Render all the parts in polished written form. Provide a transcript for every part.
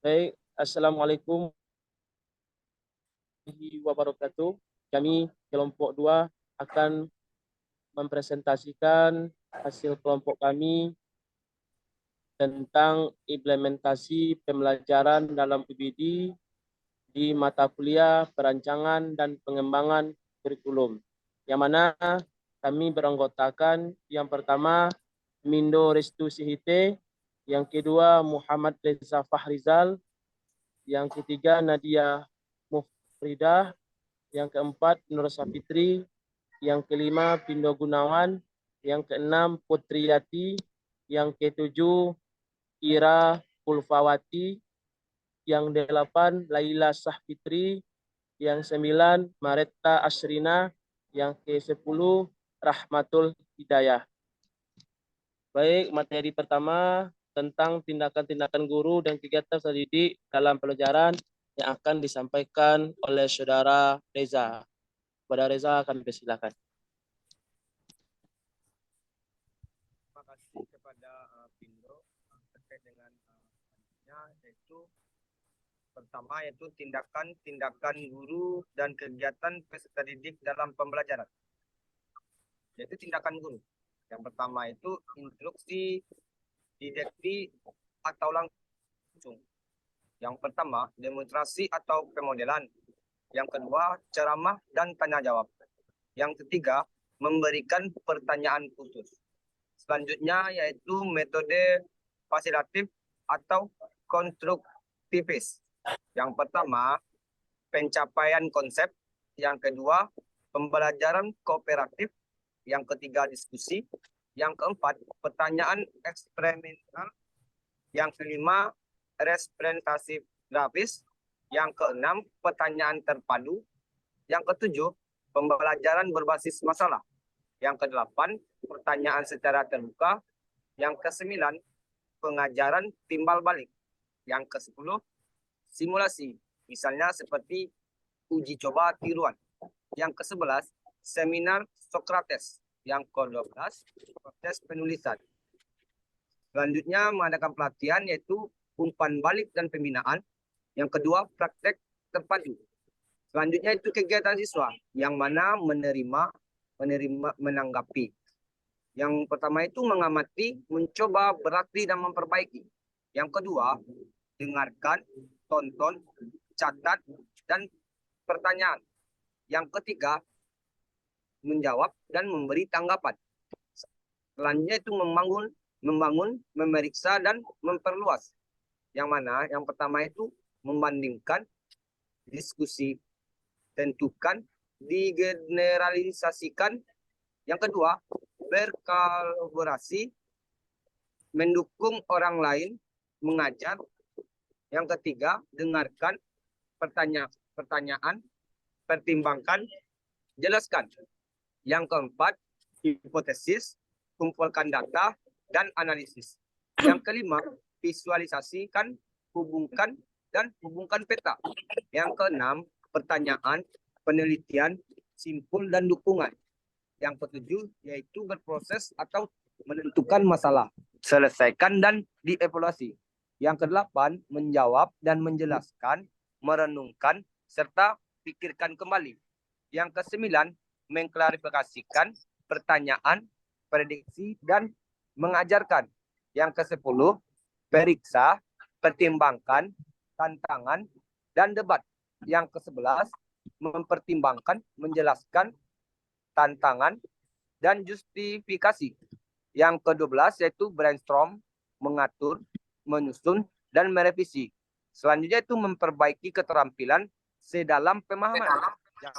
Baik, Assalamualaikum warahmatullahi wabarakatuh. Kami kelompok 2 akan mempresentasikan hasil kelompok kami tentang implementasi pembelajaran dalam PBD di mata kuliah perancangan dan pengembangan kurikulum. Yang mana kami beranggotakan yang pertama Mindo Restu Sihite, yang kedua Muhammad Reza Fahrizal, yang ketiga Nadia Mufridah, yang keempat Nur Safitri, yang kelima Pindo Gunawan, yang keenam Putriyati, yang ketujuh Ira Pulfawati, yang delapan Laila Sahfitri, yang sembilan Maretta Asrina, yang ke-10 Rahmatul Hidayah. Baik, materi pertama tentang tindakan-tindakan guru dan kegiatan pendidik dalam pelajaran yang akan disampaikan oleh Saudara Reza. Saudara Reza, kami persilakan. Terima kasih kepada Pindo terkait dengan yaitu pertama yaitu tindakan guru dan kegiatan peserta didik dalam pembelajaran. Yaitu tindakan guru. Yang pertama itu instruksi, didikti atau langsung. Yang pertama demonstrasi atau pemodelan. Yang kedua ceramah dan tanya jawab. Yang ketiga memberikan pertanyaan khusus. Selanjutnya yaitu metode fasilitatif atau konstruktivis. Yang pertama, pencapaian konsep. Yang kedua, pembelajaran kooperatif. Yang ketiga, diskusi. Yang keempat, pertanyaan eksperimental. Yang kelima, representasi grafis. Yang keenam, pertanyaan terpadu. Yang ketujuh, pembelajaran berbasis masalah. Yang kedelapan, pertanyaan secara terbuka. Yang kesembilan, pengajaran timbal balik. Yang ke-10, simulasi. Misalnya seperti uji coba tiruan. Yang ke-11, seminar Socrates. Yang ke-12, proses penulisan. Selanjutnya mengadakan pelatihan yaitu umpan balik dan pembinaan. Yang kedua, praktek terpadu. Selanjutnya itu kegiatan siswa yang mana menerima, menanggapi. Yang pertama itu mengamati, mencoba, berlatih, dan memperbaiki. Yang kedua, dengarkan, tonton, catat, dan pertanyaan. Yang ketiga, menjawab dan memberi tanggapan. Selanjutnya itu membangun, memeriksa, dan memperluas. Yang mana yang pertama itu membandingkan, diskusi, tentukan, digeneralisasikan. Yang kedua, berkolaborasi, mendukung orang lain, mengajar. Yang ketiga, dengarkan, pertanyaan, pertimbangkan, jelaskan. Yang keempat, hipotesis, kumpulkan data, dan analisis. Yang kelima, visualisasikan, hubungkan, dan hubungkan peta. Yang keenam, pertanyaan, penelitian, simpul, dan dukungan. Yang ketujuh, yaitu berproses atau menentukan masalah, selesaikan, dan dievaluasi. Yang kedelapan, menjawab dan menjelaskan, merenungkan, serta pikirkan kembali. Yang kesembilan, mengklarifikasikan pertanyaan, prediksi, dan mengajarkan. Yang ke-10, periksa, pertimbangkan, tantangan, dan debat. Yang ke-11, mempertimbangkan, menjelaskan, tantangan, dan justifikasi. Yang ke-12 yaitu brainstorm, mengatur, menyusun, dan merevisi. Selanjutnya itu memperbaiki keterampilan sedalam pemahaman. Yang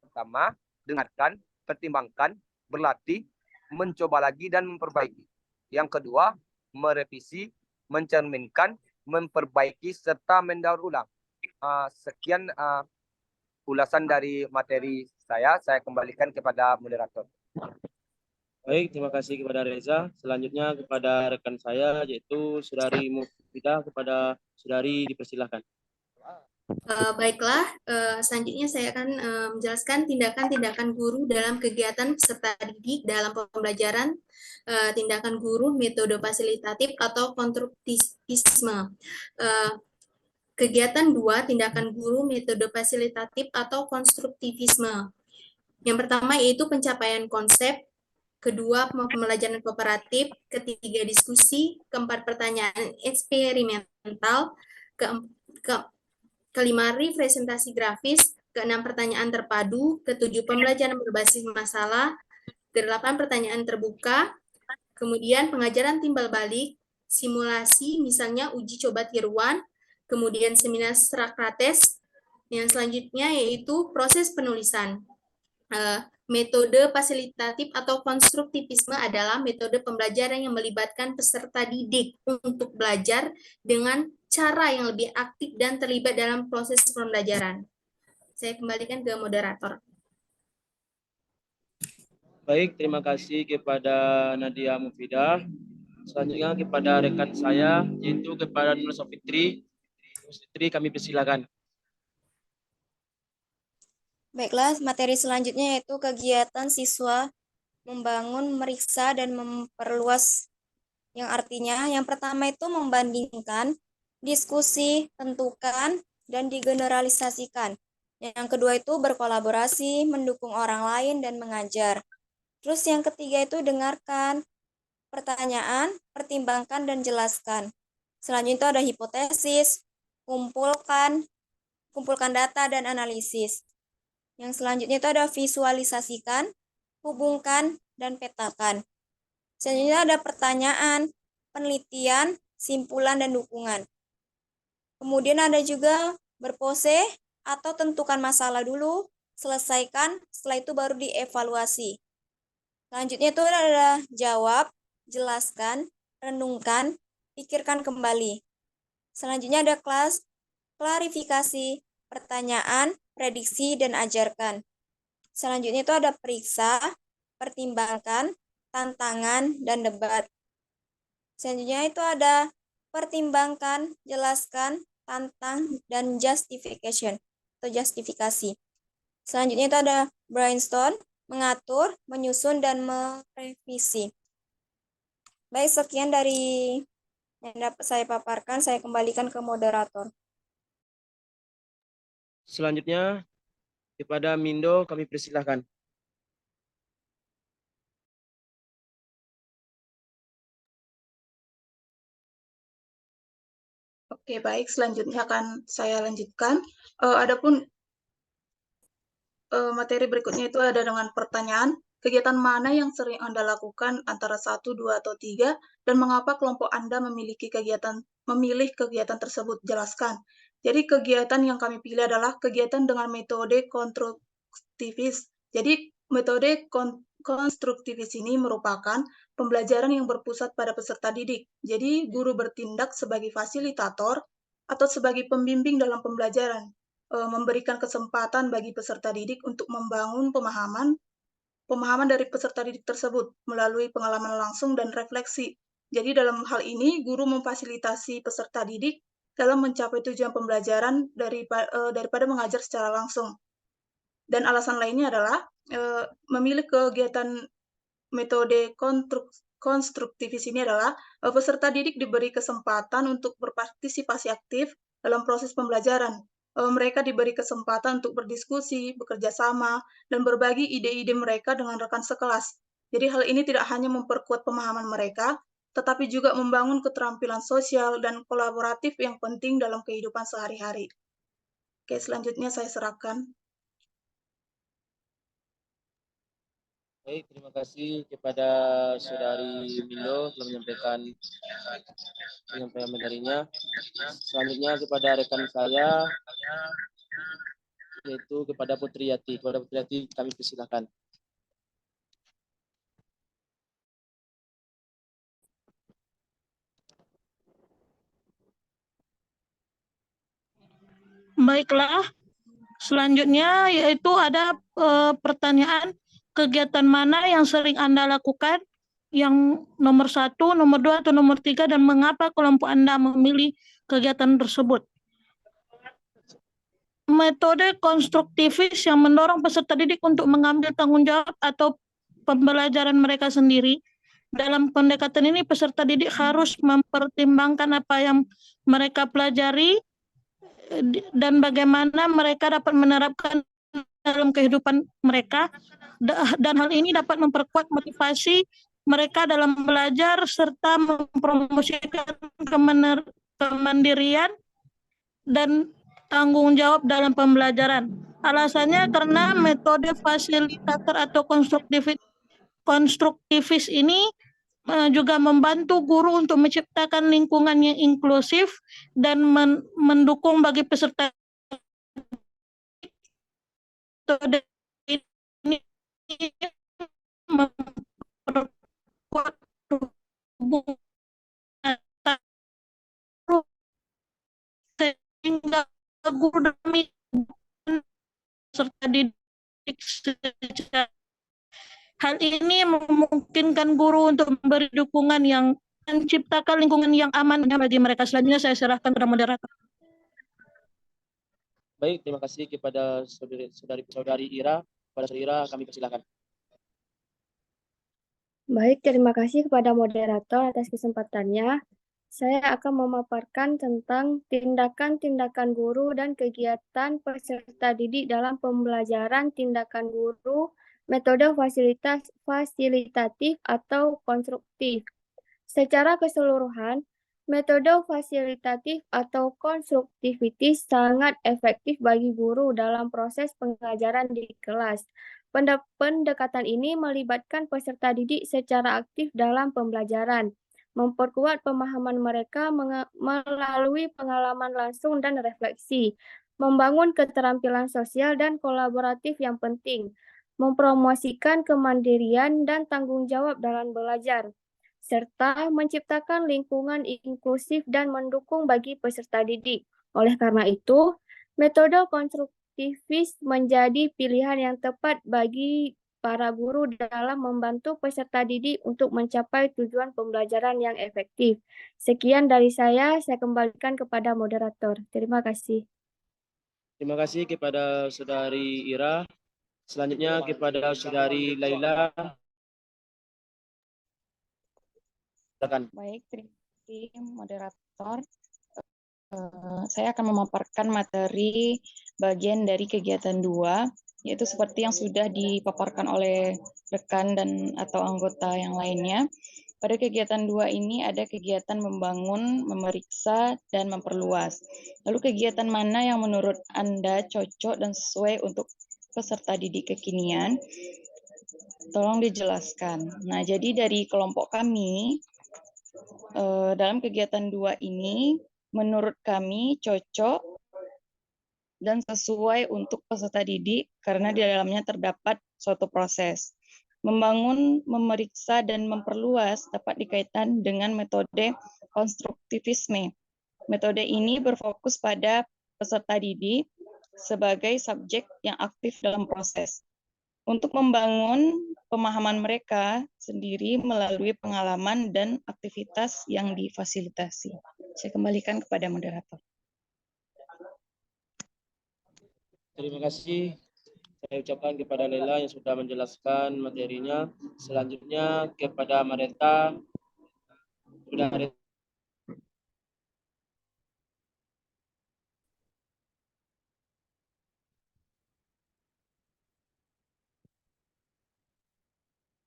pertama, dengarkan, pertimbangkan, berlatih, mencoba lagi, dan memperbaiki. Yang kedua, merevisi, mencerminkan, memperbaiki, serta mendaur ulang. Sekian ulasan dari materi saya kembalikan kepada moderator. Baik, terima kasih kepada Reza. Selanjutnya kepada rekan saya yaitu Saudari Mufidah, kepada Saudari dipersilakan. Baiklah, selanjutnya saya akan menjelaskan tindakan-tindakan guru dalam kegiatan peserta didik dalam pembelajaran, tindakan guru, metode fasilitatif atau konstruktivisme. Kegiatan 2, tindakan guru, metode fasilitatif atau konstruktivisme. Yang pertama yaitu pencapaian konsep, kedua pembelajaran kooperatif, ketiga diskusi, keempat pertanyaan eksperimental, kelima representasi grafis, keenam pertanyaan terpadu, ketujuh pembelajaran berbasis masalah, kedelapan pertanyaan terbuka, kemudian pengajaran timbal balik, simulasi misalnya uji coba tiruan, kemudian seminar Sokrates, yang selanjutnya yaitu proses penulisan. Metode fasilitatif atau konstruktivisme adalah metode pembelajaran yang melibatkan peserta didik untuk belajar dengan cara yang lebih aktif dan terlibat dalam proses pembelajaran. Saya kembalikan ke moderator. Baik, terima kasih kepada Nadia Mufidah. Selanjutnya kepada rekan saya, yaitu kepada Nur Sofitri. Fitri, kami persilakan. Baiklah, materi selanjutnya yaitu kegiatan siswa membangun, meriksa, dan memperluas, yang artinya yang pertama itu membandingkan, diskusi, tentukan, dan digeneralisasikan. Yang kedua itu berkolaborasi, mendukung orang lain, dan mengajar. Terus yang ketiga itu dengarkan pertanyaan, pertimbangkan, dan jelaskan. Selanjutnya itu ada hipotesis, kumpulkan data, dan analisis. Yang selanjutnya itu ada visualisasikan, hubungkan, dan petakan. Selanjutnya ada pertanyaan, penelitian, simpulan, dan dukungan. Kemudian ada juga berpose atau tentukan masalah dulu, selesaikan, setelah itu baru dievaluasi. Selanjutnya itu ada jawab, jelaskan, renungkan, pikirkan kembali. Selanjutnya ada klarifikasi, pertanyaan, prediksi, dan ajarkan. Selanjutnya itu ada periksa, pertimbangkan, tantangan, dan debat. Selanjutnya itu ada pertimbangkan, jelaskan, tantang, dan justification atau justifikasi. Selanjutnya itu ada brainstorm, mengatur, menyusun, dan merevisi. Baik, sekian dari yang dapat saya paparkan, saya kembalikan ke moderator. Selanjutnya kepada Mindo, kami persilahkan. Oke, baik. Selanjutnya akan saya lanjutkan. Adapun materi berikutnya itu ada dengan pertanyaan, kegiatan mana yang sering Anda lakukan antara 1, 2, atau 3, dan mengapa kelompok Anda memilih kegiatan tersebut? Jelaskan. Jadi kegiatan yang kami pilih adalah kegiatan dengan metode konstruktivis. Jadi metode konstruktivis ini merupakan pembelajaran yang berpusat pada peserta didik. Jadi guru bertindak sebagai fasilitator atau sebagai pembimbing dalam pembelajaran, memberikan kesempatan bagi peserta didik untuk membangun pemahaman dari peserta didik tersebut melalui pengalaman langsung dan refleksi. Jadi dalam hal ini guru memfasilitasi peserta didik dalam mencapai tujuan pembelajaran daripada mengajar secara langsung. Dan alasan lainnya adalah memilih kegiatan metode konstruktivis ini adalah peserta didik diberi kesempatan untuk berpartisipasi aktif dalam proses pembelajaran. Mereka diberi kesempatan untuk berdiskusi, bekerja sama, dan berbagi ide-ide mereka dengan rekan sekelas. Jadi hal ini tidak hanya memperkuat pemahaman mereka, tetapi juga membangun keterampilan sosial dan kolaboratif yang penting dalam kehidupan sehari-hari. Oke, selanjutnya saya serahkan. Baik, terima kasih kepada Saudari Mindo telah menyampaikan materinya. Selanjutnya kepada rekan saya, yaitu kepada Putri Yati. Kepada Putri Yati kami persilakan. Baiklah, selanjutnya yaitu ada pertanyaan, kegiatan mana yang sering Anda lakukan? Yang nomor 1, nomor 2, atau nomor 3, dan mengapa kelompok Anda memilih kegiatan tersebut? metode konstruktivis yang mendorong peserta didik untuk mengambil tanggung jawab atau pembelajaran mereka sendiri. Dalam pendekatan ini, peserta didik harus mempertimbangkan apa yang mereka pelajari dan bagaimana mereka dapat menerapkan dalam kehidupan mereka, dan hal ini dapat memperkuat motivasi mereka dalam belajar serta mempromosikan kemandirian dan tanggung jawab dalam pembelajaran. Alasannya karena metode fasilitator atau konstruktivis ini juga membantu guru untuk menciptakan lingkungan yang inklusif dan mendukung bagi peserta. Metode ini memperkuat hubungan sehingga guru dan peserta didik secara. Hal ini memungkinkan guru untuk memberi dukungan yang menciptakan lingkungan yang aman bagi mereka. Selanjutnya saya serahkan kepada moderator. Baik, terima kasih kepada saudari Ira. Pada saudari Ira, kami persilakan. Baik, terima kasih kepada moderator atas kesempatannya. Saya akan memaparkan tentang tindakan-tindakan guru dan kegiatan peserta didik dalam pembelajaran tindakan guru, metode fasilitatif atau konstruktif. Secara keseluruhan, metode fasilitatif atau konstruktivitas sangat efektif bagi guru dalam proses pengajaran di kelas. Pendekatan ini melibatkan peserta didik secara aktif dalam pembelajaran, memperkuat pemahaman mereka melalui pengalaman langsung dan refleksi, membangun keterampilan sosial dan kolaboratif yang penting, mempromosikan kemandirian dan tanggung jawab dalam belajar, serta menciptakan lingkungan inklusif dan mendukung bagi peserta didik. Oleh karena itu, metode konstruktivis menjadi pilihan yang tepat bagi para guru dalam membantu peserta didik untuk mencapai tujuan pembelajaran yang efektif. Sekian dari saya kembalikan kepada moderator. Terima kasih. Terima kasih kepada saudari Ira. Selanjutnya kepada saudari Laila. Silakan. Baik, terima kasih moderator. Saya akan memaparkan materi bagian dari kegiatan 2, yaitu seperti yang sudah dipaparkan oleh rekan dan atau anggota yang lainnya. Pada kegiatan 2 ini ada kegiatan membangun, memeriksa, dan memperluas. Lalu kegiatan mana yang menurut Anda cocok dan sesuai untuk peserta didik kekinian? Tolong dijelaskan. Nah, jadi dari kelompok kami, dalam kegiatan 2 ini, menurut kami cocok dan sesuai untuk peserta didik karena di dalamnya terdapat suatu proses. Membangun, memeriksa, dan memperluas dapat dikaitkan dengan metode konstruktivisme. Metode ini berfokus pada peserta didik sebagai subjek yang aktif dalam proses. Untuk membangun pemahaman mereka sendiri melalui pengalaman dan aktivitas yang difasilitasi. Saya kembalikan kepada moderator. Terima kasih. Saya ucapkan kepada Lela yang sudah menjelaskan materinya. Selanjutnya kepada Mareta. Sudah ada.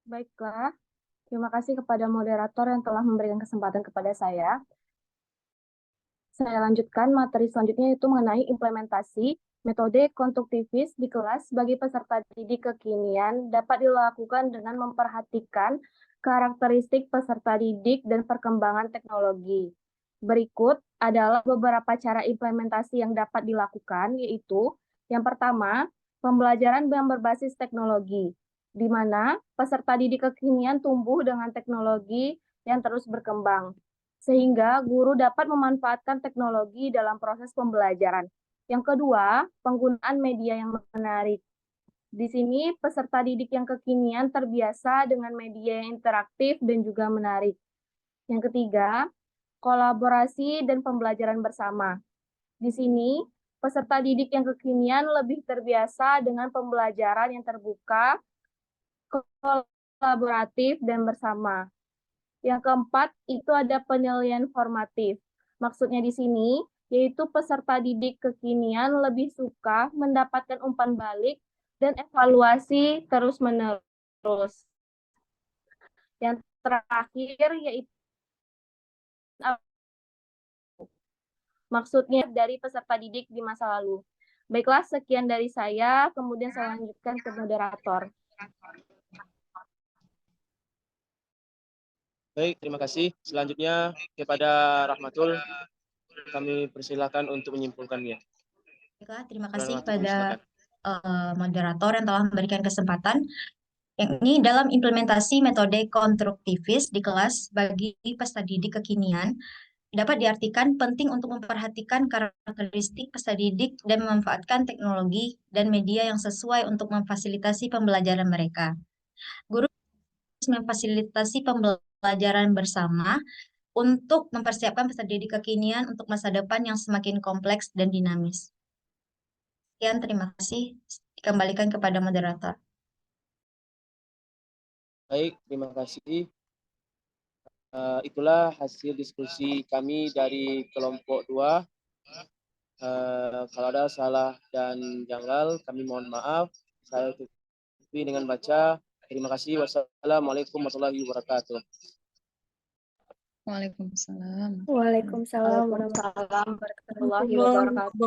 Baiklah, terima kasih kepada moderator yang telah memberikan kesempatan kepada saya. Saya lanjutkan materi selanjutnya yaitu mengenai implementasi metode konstruktivis di kelas bagi peserta didik kekinian dapat dilakukan dengan memperhatikan karakteristik peserta didik dan perkembangan teknologi. Berikut adalah beberapa cara implementasi yang dapat dilakukan, yaitu yang pertama, pembelajaran yang berbasis teknologi, di mana peserta didik kekinian tumbuh dengan teknologi yang terus berkembang, sehingga guru dapat memanfaatkan teknologi dalam proses pembelajaran. Yang kedua, penggunaan media yang menarik. Di sini, peserta didik yang kekinian terbiasa dengan media yang interaktif dan juga menarik. Yang ketiga, kolaborasi dan pembelajaran bersama. Di sini, Peserta didik yang kekinian lebih terbiasa dengan pembelajaran yang terbuka, kolaboratif, dan bersama. Yang keempat, itu ada penilaian formatif. Maksudnya di sini, yaitu peserta didik kekinian lebih suka mendapatkan umpan balik dan evaluasi terus-menerus. Yang terakhir, yaitu maksudnya dari peserta didik di masa lalu. Baiklah, sekian dari saya, kemudian saya lanjutkan ke moderator. Baik, terima kasih. Selanjutnya kepada Rahmatul, kami persilakan untuk menyimpulkannya. Baiklah, terima kasih kepada moderator yang telah memberikan kesempatan. Yang ini dalam implementasi metode konstruktivis di kelas bagi peserta didik kekinian, dapat diartikan penting untuk memperhatikan karakteristik peserta didik dan memanfaatkan teknologi dan media yang sesuai untuk memfasilitasi pembelajaran mereka. Guru harus memfasilitasi pembelajaran bersama untuk mempersiapkan peserta didik kekinian untuk masa depan yang semakin kompleks dan dinamis. Sekian, terima kasih. Dikembalikan kepada moderator. Baik, terima kasih. Itulah hasil diskusi kami dari kelompok 2. Kalau ada salah dan janggal, kami mohon maaf. Saya tutupi dengan baca. Terima kasih. Wassalamualaikum warahmatullahi wabarakatuh. Waalaikumsalam. Waalaikumsalam warahmatullahi wabarakatuh.